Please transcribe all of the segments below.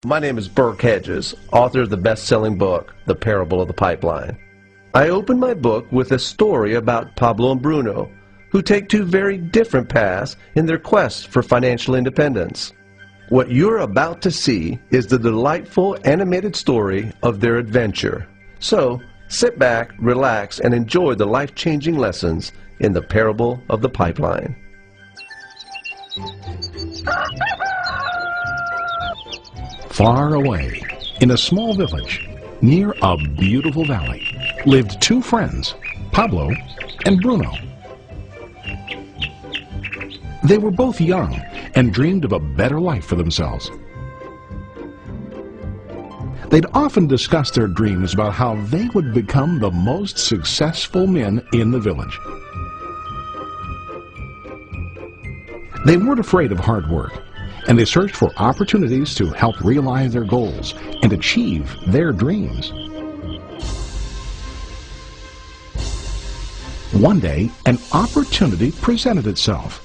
My name is Burke Hedges, author of the best-selling book, The Parable of the Pipeline. I open my book with a story about Pablo and Bruno, who take two very different paths in their quest for financial independence. What you're about to see is the delightful animated story of their adventure. So, sit back, relax, and enjoy the life-changing lessons in The Parable of the Pipeline. Far away, in a small village, near a beautiful valley, lived two friends, Pablo and Bruno. They were both young and dreamed of a better life for themselves. They'd often discussed their dreams about how they would become the most successful men in the village. They weren't afraid of hard work, and they searched for opportunities to help realize their goals and achieve their dreams. One day, an opportunity presented itself.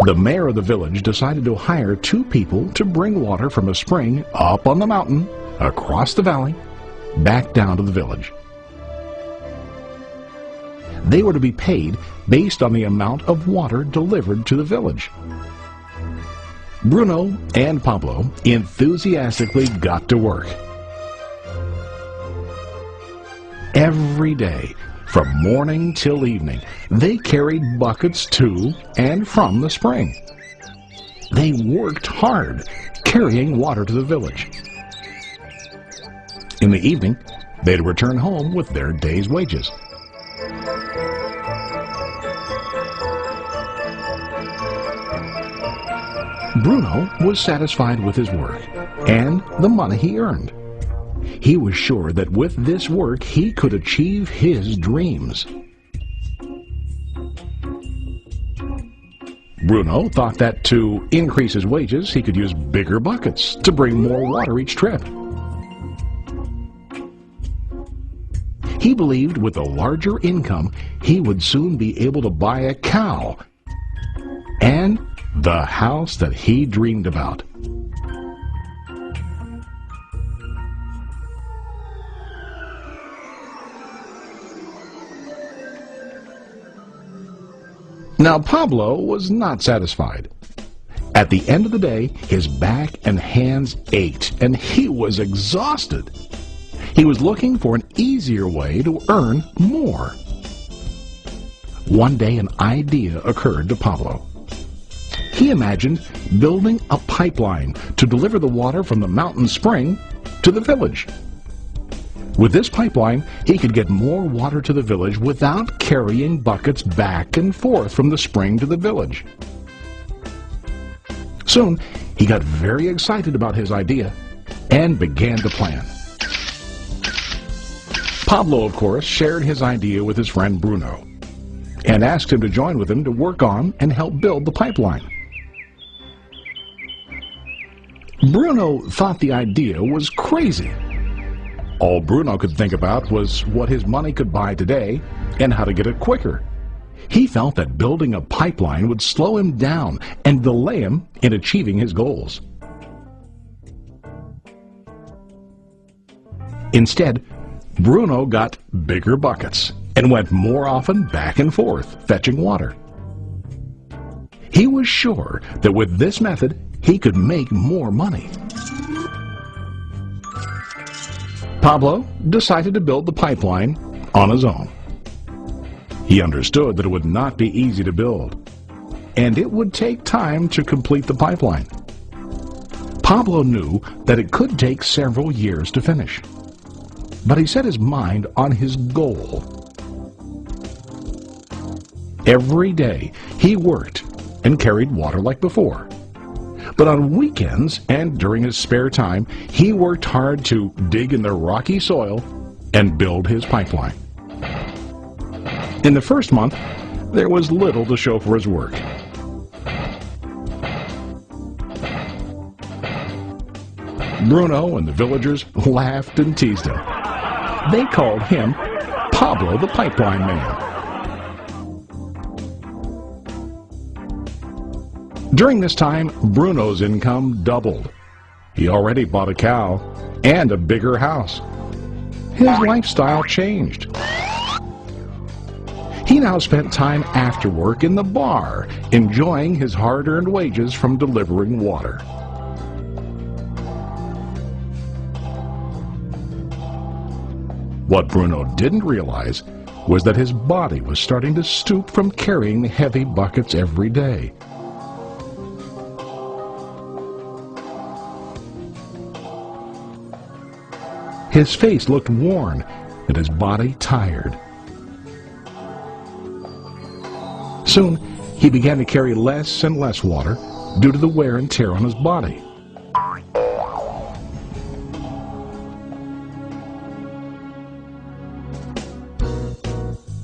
The mayor of the village decided to hire two people to bring water from a spring up on the mountain, across the valley, back down to the village. They were to be paid based on the amount of water delivered to the village. Bruno and Pablo enthusiastically got to work. Every day, from morning till evening, they carried buckets to and from the spring. They worked hard, carrying water to the village. In the evening, they'd return home with their day's wages. Bruno was satisfied with his work and the money he earned. He was sure that with this work he could achieve his dreams. Bruno thought that to increase his wages he could use bigger buckets to bring more water each trip. He believed with a larger income he would soon be able to buy a cow and the house that he dreamed about. Now Pablo was not satisfied. At the end of the day, his back and hands ached, and he was exhausted. He was looking for an easier way to earn more. One day an idea occurred to Pablo. He imagined building a pipeline to deliver the water from the mountain spring to the village. With this pipeline, he could get more water to the village without carrying buckets back and forth from the spring to the village. Soon, he got very excited about his idea and began to plan. Pablo, of course, shared his idea with his friend Bruno and asked him to join with him to work on and help build the pipeline. Bruno thought the idea was crazy. All Bruno could think about was what his money could buy today and how to get it quicker. He felt that building a pipeline would slow him down and delay him in achieving his goals. Instead, Bruno got bigger buckets and went more often back and forth fetching water. He was sure that with this method he could make more money. Pablo decided to build the pipeline on his own. He understood that it would not be easy to build, and it would take time to complete the pipeline. Pablo knew that it could take several years to finish, but he set his mind on his goal. Every day he worked and carried water like before. But on weekends and during his spare time, he worked hard to dig in the rocky soil and build his pipeline. In the first month, there was little to show for his work. Bruno and the villagers laughed and teased him. They called him Pablo the Pipeline Man. During this time, Bruno's income doubled. He already bought a cow and a bigger house. His lifestyle changed. He now spent time after work in the bar, enjoying his hard-earned wages from delivering water. What Bruno didn't realize was that his body was starting to stoop from carrying the heavy buckets every day. His face looked worn and his body tired. Soon, he began to carry less and less water due to the wear and tear on his body.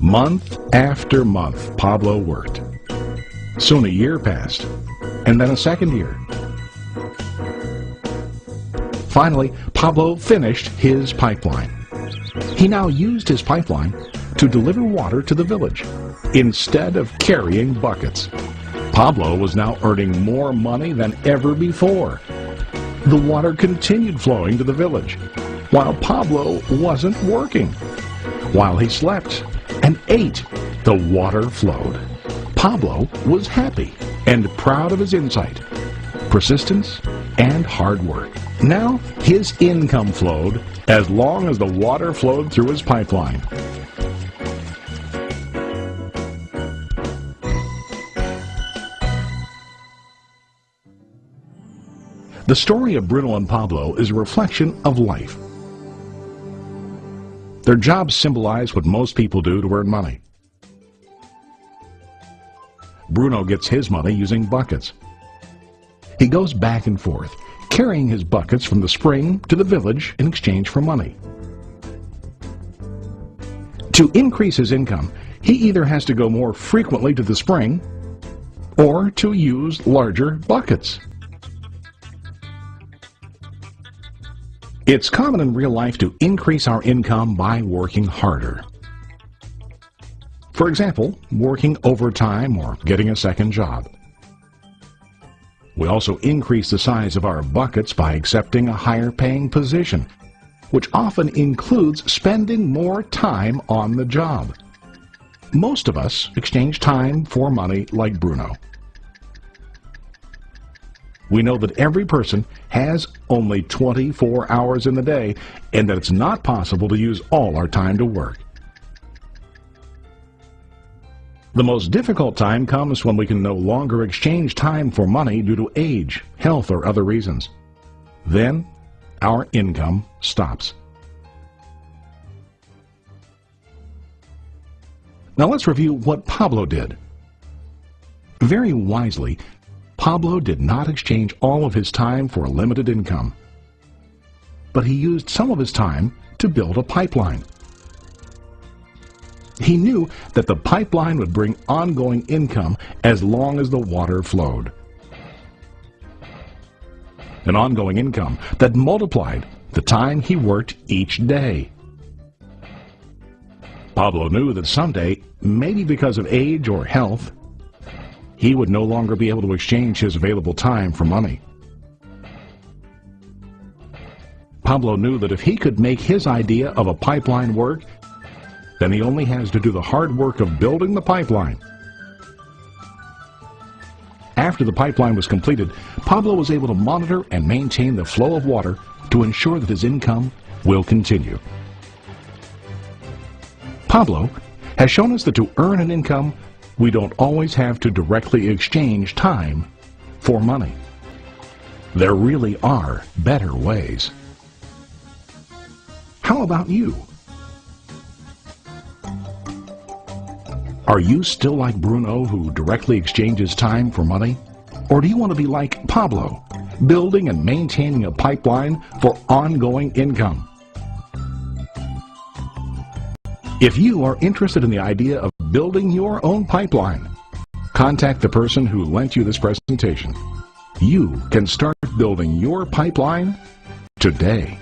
Month after month, Pablo worked. Soon a year passed, and then a second year. Finally, Pablo finished his pipeline. He now used his pipeline to deliver water to the village instead of carrying buckets. Pablo was now earning more money than ever before. The water continued flowing to the village, while Pablo wasn't working. While he slept and ate, the water flowed. Pablo was happy and proud of his insight, persistence, and hard work. Now his income flowed as long as the water flowed through his pipeline. The story of Bruno and Pablo is a reflection of life. Their jobs symbolize what most people do to earn money. Bruno gets his money using buckets. He goes back and forth, carrying his buckets from the spring to the village in exchange for money. To increase his income, he either has to go more frequently to the spring or to use larger buckets. It's common in real life to increase our income by working harder. For example, working overtime or getting a second job. We also increase the size of our buckets by accepting a higher paying position, which often includes spending more time on the job. Most of us exchange time for money like Bruno. We know that every person has only 24 hours in the day and that it's not possible to use all our time to work. The most difficult time comes when we can no longer exchange time for money due to age, health, or other reasons. Then, our income stops. Now let's review what Pablo did. Very wisely, Pablo did not exchange all of his time for a limited income, but he used some of his time to build a pipeline. He knew that the pipeline would bring ongoing income as long as the water flowed. An ongoing income that multiplied the time he worked each day. Pablo knew that someday, maybe because of age or health, he would no longer be able to exchange his available time for money. Pablo knew that if he could make his idea of a pipeline work, then he only has to do the hard work of building the pipeline. After the pipeline was completed, Pablo was able to monitor and maintain the flow of water to ensure that his income will continue. Pablo has shown us that to earn an income, we don't always have to directly exchange time for money. There really are better ways. How about you? Are you still like Bruno, who directly exchanges time for money? Or do you want to be like Pablo, building and maintaining a pipeline for ongoing income? If you are interested in the idea of building your own pipeline, contact the person who lent you this presentation. You can start building your pipeline today.